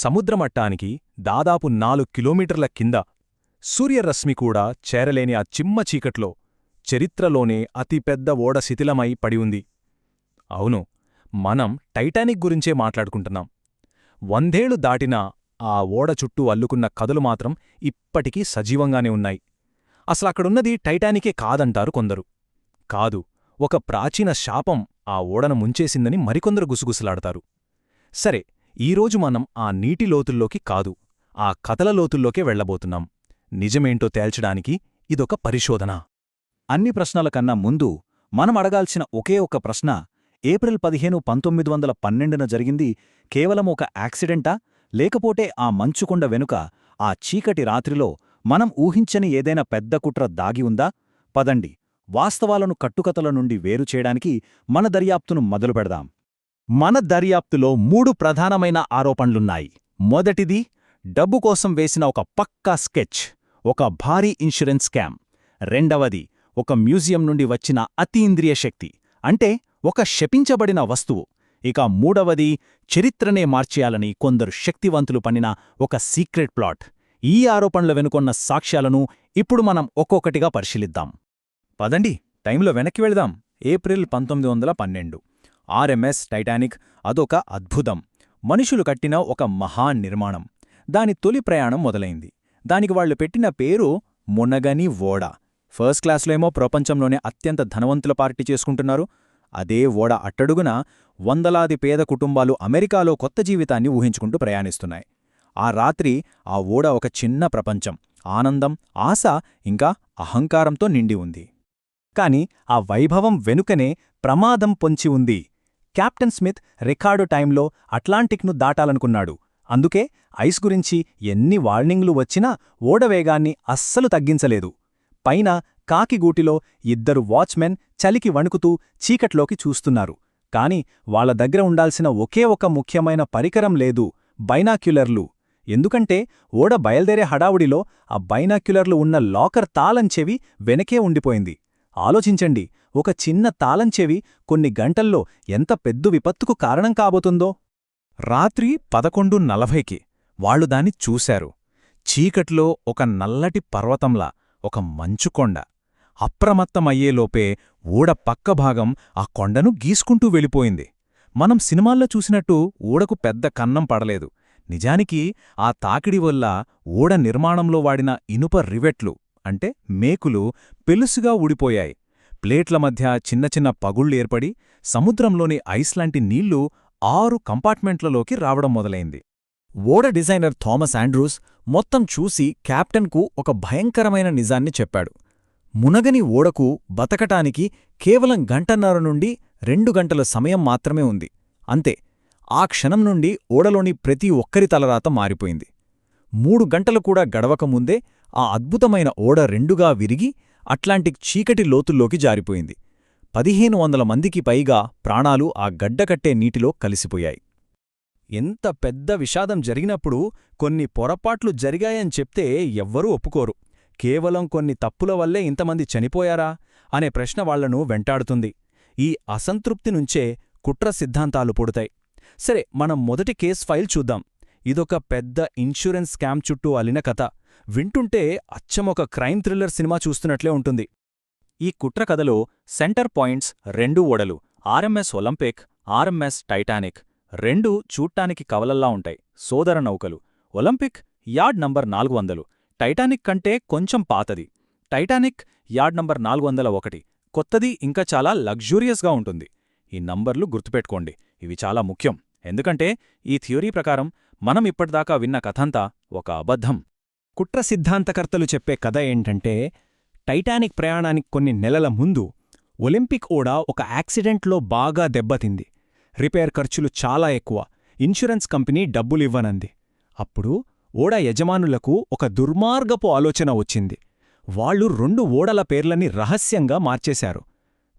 సముద్రమట్టానికి దాదాపు 4 కిలోమీటర్ల కింద సూర్యరశ్మి కూడా చేరలేని ఆ చిమ్మ చీకట్లో చరిత్రలోనే అతిపెద్ద ఓడ శిథిలమై పడి ఉంది. అవును, మనం టైటానిక్ గురించే మాట్లాడుకుంటున్నాం. 100 ఏళ్లు దాటినా ఆ ఓడ చుట్టూ అల్లుకున్న కథలు మాత్రం ఇప్పటికీ సజీవంగానే ఉన్నాయి. అసలక్కడున్నది టైటానికే కాదంటారు కొందరు. కాదు, ఒక ప్రాచీన శాపం ఆ ఓడను ముంచేసిందని మరికొందరు గుసగుసలాడతారు. సరే, ఈరోజు మనం ఆ నీటి లోతుల్లోకి కాదు, ఆ కథల లోతుల్లోకే వెళ్లబోతున్నాం. నిజమేంటో తేల్చడానికి ఇదొక పరిశోధన. అన్ని ప్రశ్నల కన్నా ముందు మనం అడగాల్సిన ఒకే ఒక ప్రశ్న: ఏప్రిల్ 15, 1912న జరిగింది కేవలం ఒక యాక్సిడెంటా, లేకపోతే ఆ మంచుకొండ వెనుక, ఆ చీకటి రాత్రిలో మనం ఊహించని ఏదైనా పెద్ద కుట్ర దాగి ఉందా? పదండి, వాస్తవాలను కట్టుకథల నుండి వేరుచేయడానికి మన దర్యాప్తును మొదలుపెడదాం. మన దర్యాప్తులో 3 ప్రధానమైన ఆరోపణలున్నాయి. మొదటిది, డబ్బు కోసం వేసిన ఒక పక్కా స్కెచ్, ఒక భారీ ఇన్సూరెన్స్ స్కామ్. రెండవది, ఒక మ్యూజియం నుండి వచ్చిన అతీంద్రియ శక్తి, అంటే ఒక శపించబడిన వస్తువు. ఇక మూడవది, చరిత్రనే మార్చేయాలని కొందరు శక్తివంతులు పన్నిన ఒక సీక్రెట్ ప్లాట్. ఈ ఆరోపణల వెనుకొన్న సాక్ష్యాలను ఇప్పుడు మనం ఒక్కొక్కటిగా పరిశీలిద్దాం. పదండి, టైంలో వెనక్కి వెళదాం. ఏప్రిల్ 1912. ఆర్ఎంఎస్ టైటానిక్ అదొక అద్భుతం. మనుషులు కట్టిన ఒక మహానిర్మాణం. దాని తొలి ప్రయాణం మొదలైంది. దానికి వాళ్లు పెట్టిన పేరు మునగని ఓడ. ఫస్ట్ క్లాస్లో ఏమో ప్రపంచంలోనే అత్యంత ధనవంతుల పార్టీ చేసుకుంటున్నారు. అదే ఓడ అట్టడుగున వందలాది పేద కుటుంబాలు అమెరికాలో కొత్త జీవితాన్ని ఊహించుకుంటూ ప్రయాణిస్తున్నాయి. ఆ రాత్రి ఆ ఓడ ఒక చిన్న ప్రపంచం. ఆనందం, ఆశ, ఇంకా అహంకారంతో నిండి ఉంది. కాని ఆ వైభవం వెనుకనే ప్రమాదం పొంచి ఉంది. కెప్టెన్ స్మిత్ రికార్డు టైంలో అట్లాంటిక్ను దాటాలనుకున్నాడు. అందుకే ఐస్ గురించి ఎన్ని వార్నింగ్లు వచ్చినా ఓడవేగాన్ని అస్సలు తగ్గించలేదు. పైన కాకిగూటిలో 2 వాచ్మెన్ చలికి వణుకుతూ చీకట్లోకి చూస్తున్నారు. కాని వాళ్ల దగ్గర ఉండాల్సిన ఒకే ఒక ముఖ్యమైన పరికరం లేదు: బైనాక్యులర్లు. ఎందుకంటే ఓడ బయల్దేరే హడావుడిలో ఆ బైనాక్యులర్లు ఉన్న లాకర్ తాళంచెవి వెనకే ఉండిపోయింది. ఆలోచించండి, ఒక చిన్న తాళంచెవి కొన్ని గంటల్లో ఎంత పెద్ద విపత్తుకు కారణం కాబోతుందో. రాత్రి 11:40కి వాళ్లు దాన్ని చూశారు. చీకట్లో ఒక నల్లటి పర్వతంలా, ఒక మంచుకొండ. అప్రమత్తమయ్యేలోపే ఊడ పక్కభాగం ఆ కొండను గీసుకుంటూ వెళ్ళిపోయింది. మనం సినిమాల్లో చూసినట్టు ఊడకు పెద్ద కన్నం పడలేదు. నిజానికి ఆ తాకిడి వల్ల ఊడ నిర్మాణంలో వాడిన ఇనుప రివెట్లు, అంటే మేకులు, పెలుసుగా ఊడిపోయాయి. ప్లేట్ల మధ్య చిన్న చిన్న పగుళ్లేర్పడి సముద్రంలోని ఐస్లాంటి నీళ్లు 6 కంపార్ట్మెంట్లలోకి రావడం మొదలైంది. ఓడ డిజైనర్ థామస్ ఆండ్రూస్ మొత్తం చూసి కెప్టెన్కు ఒక భయంకరమైన నిజాన్ని చెప్పాడు. మునగని ఓడకు బతకటానికి కేవలం 1.5 నుండి 2 గంటల సమయం మాత్రమే ఉంది. అంతే. ఆ క్షణం నుండి ఓడలోని ప్రతి ఒక్కరి తలరాత మారిపోయింది. 3 గంటలు కూడా గడవకముందే ఆ అద్భుతమైన ఓడ రెండుగా విరిగి అట్లాంటిక్ చీకటి లోతుల్లోకి జారిపోయింది. 1500 మందికి పైగా ప్రాణాలు ఆ గడ్డకట్టే నీటిలో కలిసిపోయాయి. ఎంత పెద్ద విషాదం జరిగినప్పుడు కొన్ని పొరపాట్లు జరిగాయని చెప్తే ఎవ్వరూ ఒప్పుకోరు. కేవలం కొన్ని తప్పుల వల్లే ఇంతమంది చనిపోయారా అనే ప్రశ్న వాళ్లను వెంటాడుతుంది. ఈ అసంతృప్తి నుంచే కుట్ర సిద్ధాంతాలు పుడతాయి. సరే, మనం మొదటి కేస్ ఫైల్ చూద్దాం. ఇదొక పెద్ద ఇన్సూరెన్స్ స్కామ్ చుట్టూ అల్లిన కథ. వింటుంటే అచ్చమొక క్రైమ్ థ్రిల్లర్ సినిమా చూస్తున్నట్లే ఉంటుంది. ఈ కుట్ర కథలో సెంటర్ పాయింట్స్ 2 ఓడలు: ఆర్ఎంఎస్ ఒలింపిక్, ఆర్ఎంఎస్ టైటానిక్. రెండూ చూట్టానికి కవలల్లా ఉంటాయి, సోదర నౌకలు. ఒలింపిక్ యార్డ్ నంబర్ 400, టైటానిక్ కంటే కొంచెం పాతది. టైటానిక్ యార్డ్ నంబర్ 401, కొత్తది, ఇంకా చాలా లగ్జూరియస్గా ఉంటుంది. ఈ నంబర్లు గుర్తుపెట్టుకోండి, ఇవి చాలా ముఖ్యం. ఎందుకంటే ఈ థియోరీ ప్రకారం మనం ఇప్పటిదాకా విన్న కథంతా ఒక అబద్ధం. కుట్ర సిద్ధాంతకర్తలు చెప్పే కథ ఏంటంటే, టైటానిక్ ప్రయాణానికి కొన్ని నెలల ముందు ఒలింపిక్ ఓడ ఒక యాక్సిడెంట్లో బాగా దెబ్బతింది. రిపేర్ ఖర్చులు చాలా ఎక్కువ. ఇన్సూరెన్స్ కంపెనీ డబ్బులివ్వనంది. అప్పుడు ఓడ యజమానులకు ఒక దుర్మార్గపు ఆలోచన వచ్చింది. వాళ్లు 2 ఓడల పేర్లని రహస్యంగా మార్చేశారు.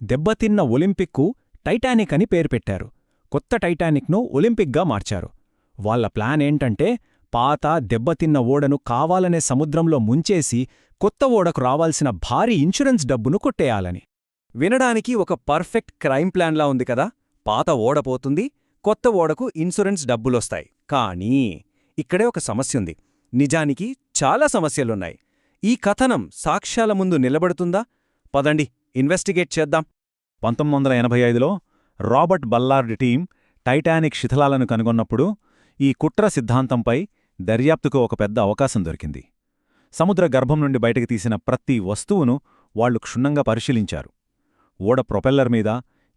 దెబ్బతిన్న ఒలింపిక్కు టైటానిక్ అని పేరు పెట్టారు. కొత్త టైటానిక్ను ఒలింపిక్గా మార్చారు. వాళ్ల ప్లాన్ ఏంటంటే, పాత దెబ్బతిన్న ఓడను కావాలనే సముద్రంలో ముంచేసి కొత్త ఓడకు రావాల్సిన భారీ ఇన్సూరెన్స్ డబ్బును కొట్టేయాలని. వినడానికి ఒక పర్ఫెక్ట్ క్రైమ్ ప్లాన్లా ఉంది కదా. పాత ఓడ పోతుంది, కొత్త ఓడకు ఇన్సూరెన్స్ డబ్బులొస్తాయి. కానీ ఇక్కడే ఒక సమస్యుంది. నిజానికి చాలా సమస్యలున్నాయి. ఈ కథనం సాక్ష్యాల ముందు నిలబడుతుందా? పదండి, ఇన్వెస్టిగేట్ చేద్దాం. 1985లో రాబర్ట్ బల్లార్డ్ టీం టైటానిక్ శిథిలాలను కనుగొన్నప్పుడు ఈ కుట్ర సిద్ధాంతంపై దర్యాప్తుకు ఒక పెద్ద అవకాశం దొరికింది. సముద్ర గర్భం నుండి బయటకు తీసిన ప్రతి వస్తువును వాళ్లు క్షుణ్ణంగా పరిశీలించారు. ఓడ ప్రొపెల్లర్ మీద,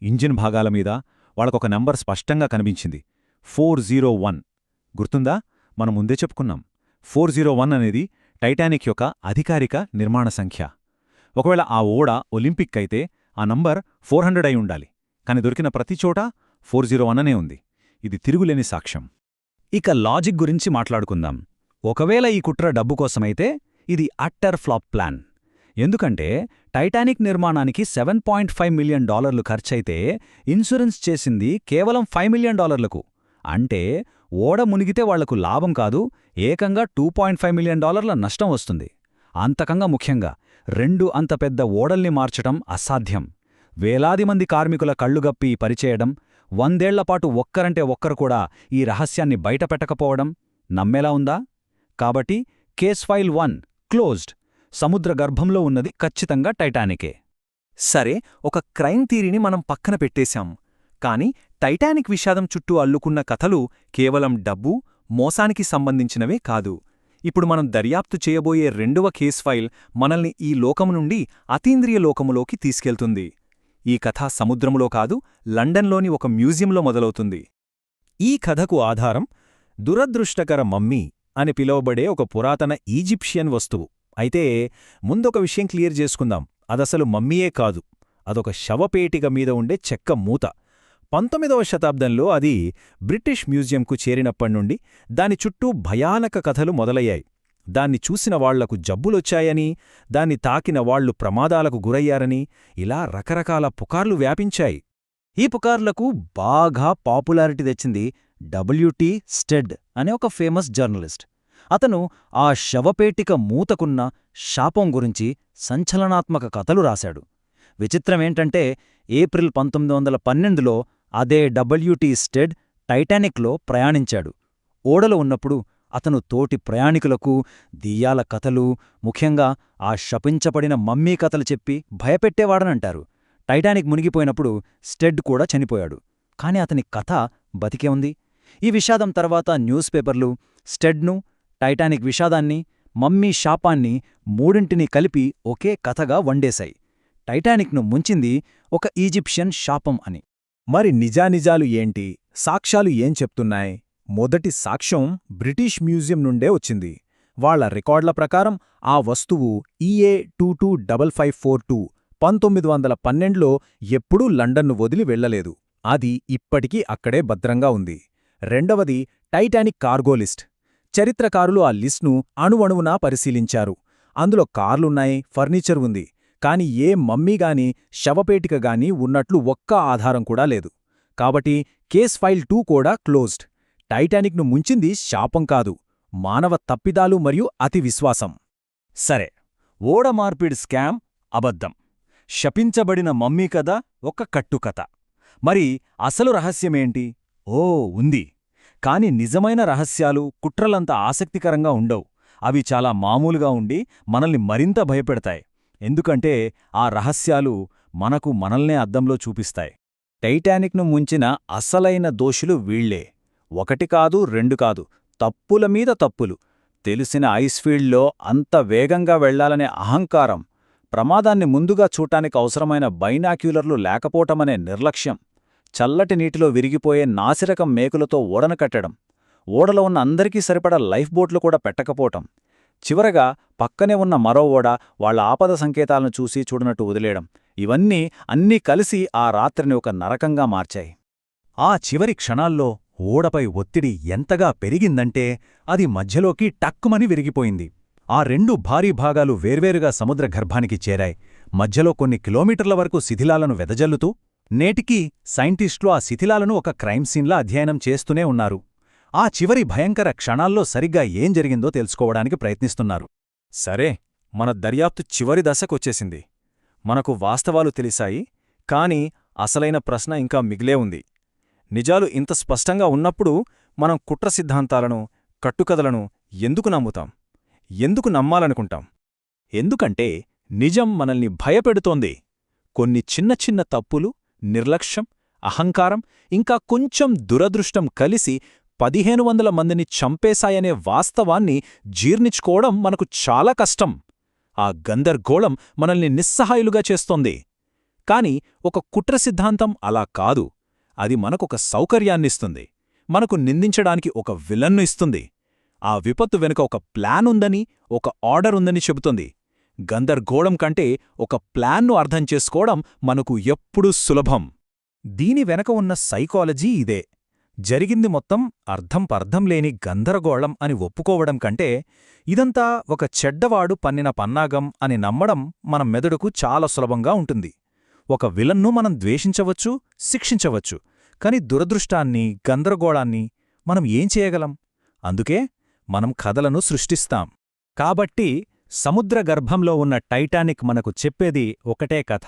ఇంజిన్ భాగాల మీద వాళ్లకొక నంబర్ స్పష్టంగా కనిపించింది. 401. గుర్తుందా? మనం ముందే చెప్పుకున్నాం. 401 అనేది టైటానిక్ యొక్క అధికారిక నిర్మాణ సంఖ్య. ఒకవేళ ఆ ఓడ ఒలింపిక్ అయితే ఆ నంబర్ 400 అయి ఉండాలి. కాని దొరికిన ప్రతిచోటా 401 అనే ఉంది. ఇది తిరుగులేని సాక్ష్యం. ఇక లాజిక్ గురించి మాట్లాడుకుందాం. ఒకవేళ ఈ కుట్ర డబ్బు కోసమైతే ఇది అట్టర్ ఫ్లాప్ ప్లాన్. ఎందుకంటే టైటానిక్ నిర్మాణానికి $7.5 మిలియన్ ఖర్చయితే ఇన్సూరెన్స్ చేసింది కేవలం $5 మిలియన్. అంటే ఓడ మునిగితే వాళ్లకు లాభం కాదు, ఏకంగా $2.5 మిలియన్ నష్టం వస్తుంది. అంతకంగా ముఖ్యంగా 2 అంత పెద్ద ఓడల్ని మార్చటం అసాధ్యం. వేలాది మంది కార్మికుల కళ్ళుగప్పి పరిచేయడం, 100 ఏళ్లపాటు ఒక్కరంటే ఒక్కరు కూడా ఈ రహస్యాన్ని బయటపెట్టకపోవడం నమ్మేలా ఉందా? కాబట్టి కేస్ ఫైల్ 1 క్లోజ్డ్. సముద్ర గర్భంలో ఉన్నది ఖచ్చితంగా టైటానికే. సరే, ఒక క్రైమ్ థీరీని మనం పక్కన పెట్టేశాం. కాని టైటానిక్ విషాదం చుట్టూ అల్లుకున్న కథలు కేవలం డబ్బు, మోసానికి సంబంధించినవే కాదు. ఇప్పుడు మనం దర్యాప్తు చేయబోయే రెండవ కేస్ ఫైల్ మనల్ని ఈ లోకము నుండి అతీంద్రియ లోకములోకి తీసుకెళ్తుంది. ఈ కథ సముద్రములో కాదు, లండన్లోని ఒక మ్యూజియంలో మొదలవుతుంది. ఈ కథకు ఆధారం దురదృష్టకర మమ్మీ అని పిలువబడే ఒక పురాతన ఈజిప్షియన్ వస్తువు. అయితే ముందొక విషయం క్లియర్ చేసుకుందాం. అదసలు మమ్మీయే కాదు, అదొక శవపేటిక మీద ఉండే చెక్క మూత. 19వ శతాబ్దంలో అది బ్రిటిష్ మ్యూజియంకు చేరినప్పటినుండి దాని చుట్టూ భయానక కథలు మొదలయ్యాయి. దాన్ని చూసిన వాళ్లకు జబ్బులొచ్చాయని, దాన్ని తాకిన వాళ్లు ప్రమాదాలకు గురయ్యారని, ఇలా రకరకాల పుకార్లు వ్యాపించాయి. ఈ పుకార్లకు బాగా పాపులారిటీ తెచ్చింది W.T. స్టెడ్ అనే ఒక ఫేమస్ జర్నలిస్ట్. అతను ఆ శవపేటిక మూతకున్న శాపం గురించి సంచలనాత్మక కథలు రాశాడు. విచిత్రమేంటంటే ఏప్రిల్ 1912లో అదే W.T. స్టెడ్ టైటానిక్లో ప్రయాణించాడు. ఓడలో ఉన్నప్పుడు అతను తోటి ప్రయాణికులకు దెయ్యాల కథలు, ముఖ్యంగా ఆ శపించబడిన మమ్మీ కథలు చెప్పి భయపెట్టేవాడనంటారు. టైటానిక్ మునిగిపోయినప్పుడు స్టెడ్ కూడా చనిపోయాడు. కాని అతని కథ బతికే ఉంది. ఈ విషాదం తర్వాత న్యూస్ పేపర్లు స్టెడ్ను, టైటానిక్ విషాదాన్ని, మమ్మీ శాపాన్ని మూడింటినీ కలిపి ఒకే కథగా వండేశాయి. టైటానిక్ను ముంచింది ఒక ఈజిప్షియన్ శాపం అని. మరి నిజానిజాలు ఏంటి? సాక్ష్యాలు ఏం చెప్తున్నాయి? మొదటి సాక్ష్యం బ్రిటిష్ మ్యూజియం నుండే వచ్చింది. వాళ్ల రికార్డుల ప్రకారం ఆ వస్తువు EA225542 1912లో ఎప్పుడూ లండన్ను వదిలి వెళ్లలేదు. అది ఇప్పటికీ అక్కడే భద్రంగా ఉంది. రెండవది టైటానిక్ కార్గో లిస్ట్. చరిత్రకారులు ఆ లిస్ట్ను అణువణువునా పరిశీలించారు. అందులో కార్లున్నాయి, ఫర్నిచర్ ఉంది. కాని ఏ మమ్మీగాని, శవపేటికగాని ఉన్నట్లు ఒక్క ఆధారం కూడా లేదు. కాబట్టి కేస్ ఫైల్ 2 కూడా క్లోజ్డ్. టైటానిక్ను ముంచింది శాపం కాదు, మానవ తప్పిదాలు మరియు అతి విశ్వాసం. సరే, ఓడ మార్పిడి స్కామ్ అబద్ధం, శపించబడిన మమ్మీ కథ ఒక కట్టుకథ. మరి అసలు రహస్యమేంటి? ఓ ఉంది. కాని నిజమైన రహస్యాలు, కుట్రలంత ఆసక్తికరంగా ఉండవు. అవి చాలా మామూలుగా ఉండి మనల్ని మరింత భయపెడతాయి. ఎందుకంటే ఆ రహస్యాలు మనల్నే అద్దంలో చూపిస్తాయి. టైటానిక్ను ముంచిన అసలైన దోషులు వీళ్లే. 1 కాదు, 2 కాదు, తప్పుల మీద తప్పులు. తెలిసిన ఐస్ఫీల్డ్లో అంత వేగంగా వెళ్లాలనే అహంకారం, ప్రమాదాన్ని ముందుగా చూడటానికి అవసరమైన బైనాక్యులర్లు లేకపోవటమనే నిర్లక్ష్యం, చల్లటి నీటిలో విరిగిపోయే నాసిరకం మేకులతో ఓడను కట్టడం, ఓడలో ఉన్న అందరికీ సరిపడా లైఫ్ బోట్లు కూడా పెట్టకపోవటం, చివరగా పక్కనే ఉన్న మరో ఓడ వాళ్ల ఆపద సంకేతాలను చూసి చూడనట్టు వదిలేయడం, ఇవన్నీ అన్నీ కలిసి ఆ రాత్రిని ఒక నరకంగా మార్చాయి. ఆ చివరి క్షణాల్లో ఓడపై ఒత్తిడి ఎంతగా పెరిగిందంటే అది మధ్యలోకి టక్కుమని విరిగిపోయింది. ఆ 2 భారీ భాగాలు వేర్వేరుగా సముద్ర గర్భానికి చేరాయి. మధ్యలో కొన్ని కిలోమీటర్ల వరకు శిథిలాలను వెదజల్లుతూ నేటికీ సైంటిస్టులు ఆ శిథిలాలను ఒక క్రైమ్ సీన్లా అధ్యయనం చేస్తూనే ఉన్నారు. ఆ చివరి భయంకర క్షణాల్లో సరిగ్గా ఏం జరిగిందో తెలుసుకోవడానికి ప్రయత్నిస్తున్నారు. సరే, మన దర్యాప్తు చివరి దశకొచ్చేసింది. మనకు వాస్తవాలు తెలిసాయి. కాని అసలైన ప్రశ్న ఇంకా మిగిలే ఉంది. నిజాలు ఇంత స్పష్టంగా ఉన్నప్పుడు మనం కుట్ర సిద్ధాంతాలను, కట్టుకథలను ఎందుకు నమ్ముతాం? ఎందుకు నమ్మాలనుకుంటాం? ఎందుకంటే నిజం మనల్ని భయపెడుతోంది. కొన్ని చిన్న చిన్న తప్పులు, నిర్లక్ష్యం, అహంకారం, ఇంకా కొంచెం దురదృష్టం కలిసి 1500 మందిని చంపేశాయనే వాస్తవాన్ని జీర్ణించుకోవడం మనకు చాలా కష్టం. ఆ గందరగోళం మనల్ని నిస్సహాయులుగా చేస్తోంది. కాని ఒక కుట్ర సిద్ధాంతం అలా కాదు. అది మనకొక సౌకర్యాన్నిస్తుంది. మనకు నిందించడానికి ఒక విలన్ను ఇస్తుంది. ఆ విపత్తు వెనుక ఒక ప్లాన్ ఉందని, ఒక ఆర్డర్ ఉందని చెబుతుంది. గందరగోళం కంటే ఒక ప్లాన్ను అర్థం చేసుకోవడం మనకు ఎప్పుడూ సులభం. దీని వెనక ఉన్న సైకాలజీ ఇదే. జరిగింది మొత్తం అర్థం లేని గందరగోళం అని ఒప్పుకోవడం కంటే, ఇదంతా ఒక చెడ్డవాడు పన్నిన పన్నాగం అని నమ్మడం మన మెదడుకు చాలా సులభంగా ఉంటుంది. ఒక విలన్ను మనం ద్వేషించవచ్చు, శిక్షించవచ్చు. కాని దురదృష్టాన్ని, గందరగోళాన్ని మనం ఏం చేయగలం? అందుకే మనం కథలను సృష్టిస్తాం. కాబట్టి సముద్రగర్భంలో ఉన్న టైటానిక్ మనకు చెప్పేది ఒకటే కథ.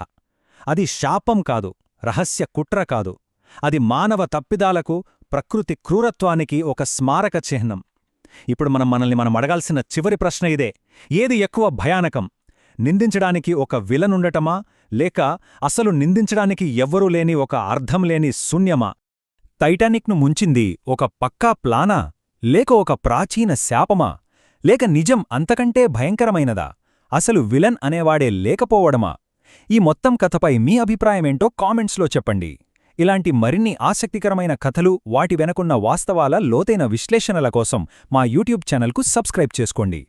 అది శాపం కాదు, రహస్య కుట్ర కాదు. అది మానవ తప్పిదాలకు, ప్రకృతి క్రూరత్వానికి ఒక స్మారక చిహ్నం. ఇప్పుడు మనల్ని అడగాల్సిన చివరి ప్రశ్న ఇదే: ఏది ఎక్కువ భయానకం? నిందించడానికి ఒక విలనుండటమా, లేక అసలు నిందించడానికి ఎవ్వరూ లేని ఒక అర్థం లేని శూన్యమా? టైటానిక్ను ముంచింది ఒక పక్కా ప్లానా, లేక ఒక ప్రాచీన శాపమా, లేక నిజం అంతకంటే భయంకరమైనదా, అసలు విలన్ అనేవాడే లేకపోవడమా? ఈ మొత్తం కథపై మీ అభిప్రాయమేంటో కామెంట్స్లో చెప్పండి. ఇలాంటి మరిన్ని ఆసక్తికరమైన కథలు, వాటి వెనకున్న వాస్తవాల లోతైన విశ్లేషణల కోసం మా యూట్యూబ్ ఛానల్కు సబ్స్క్రైబ్ చేసుకోండి.